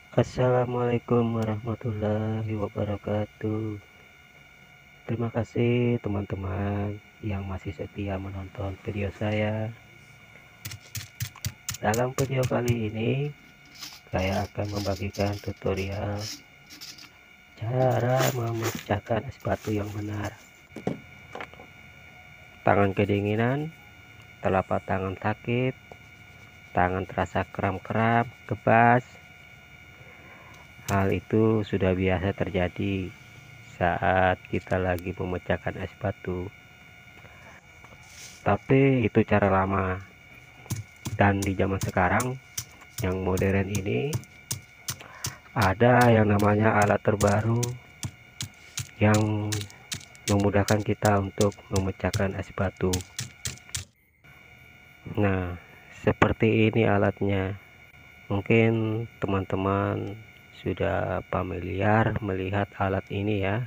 Assalamualaikum warahmatullahi wabarakatuh. Terima kasih teman-teman yang masih setia menonton video saya. Dalam video kali ini saya akan membagikan tutorial cara memecahkan es batu yang benar. Tangan kedinginan, telapak tangan sakit, tangan terasa kram-kram, kebas. Hal itu sudah biasa terjadi saat kita lagi memecahkan es batu. Tapi itu cara lama. Dan di zaman sekarang yang modern ini ada yang namanya alat terbaru yang memudahkan kita untuk memecahkan es batu. Nah, seperti ini alatnya. Mungkin teman-teman sudah familiar melihat alat ini ya.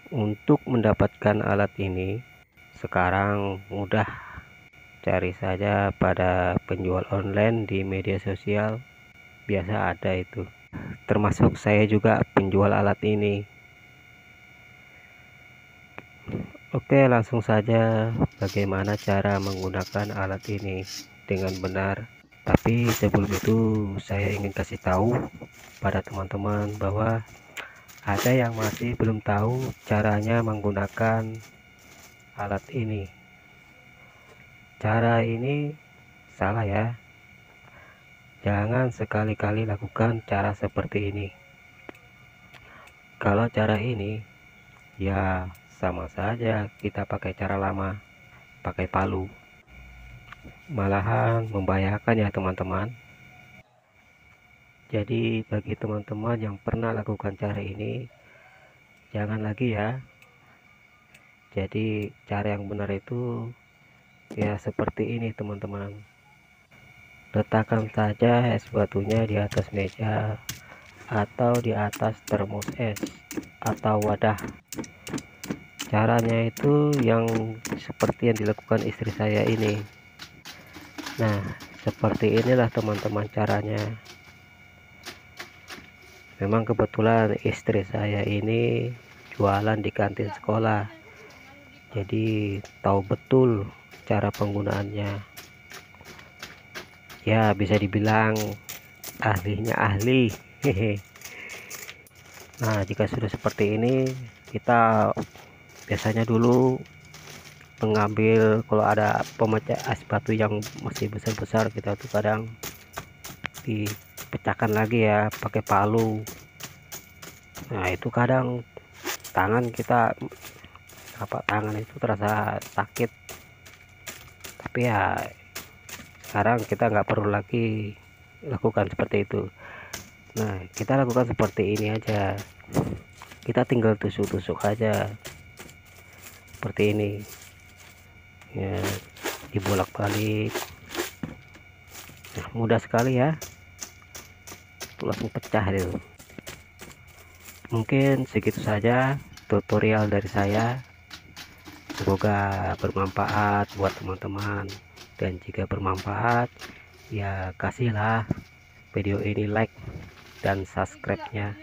Untuk mendapatkan alat ini sekarang mudah, cari saja pada penjual online di media sosial, biasa ada itu. Termasuk saya juga penjual alat ini. Oke, langsung saja bagaimana cara menggunakan alat ini dengan benar. Tapi sebelum itu saya ingin kasih tahu pada teman-teman bahwa ada yang masih belum tahu caranya menggunakan alat ini. Cara ini salah ya. Jangan sekali-kali lakukan cara seperti ini. Kalau cara ini ya sama saja kita pakai cara lama, pakai palu, malahan membahayakan ya teman-teman. Jadi bagi teman-teman yang pernah lakukan cara ini, jangan lagi ya. Jadi cara yang benar itu ya seperti ini teman-teman. Letakkan saja es batunya di atas meja atau di atas termos es atau wadah. Caranya itu yang seperti yang dilakukan istri saya ini. Nah, seperti inilah teman-teman caranya. Memang kebetulan istri saya ini jualan di kantin sekolah, jadi tahu betul cara penggunaannya. Ya, bisa dibilang ahlinya ahli. Nah, jika sudah seperti ini, kita biasanya dulu mengambil, kalau ada pemecah es batu yang masih besar-besar, kita tuh kadang dipecahkan lagi ya pakai palu. Nah, itu kadang tangan kita, apa, tangan itu terasa sakit. Tapi ya sekarang kita nggak perlu lagi lakukan seperti itu. Nah, kita lakukan seperti ini aja. Kita tinggal tusuk-tusuk aja seperti ini ya, dibolak-balik. Nah, mudah sekali ya, itu langsung pecah itu. Mungkin segitu saja tutorial dari saya, semoga bermanfaat buat teman-teman. Dan jika bermanfaat ya kasihlah video ini like dan subscribe-nya.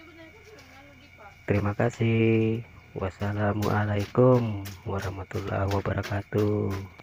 Terima kasih. Wassalamualaikum warahmatullahi wabarakatuh.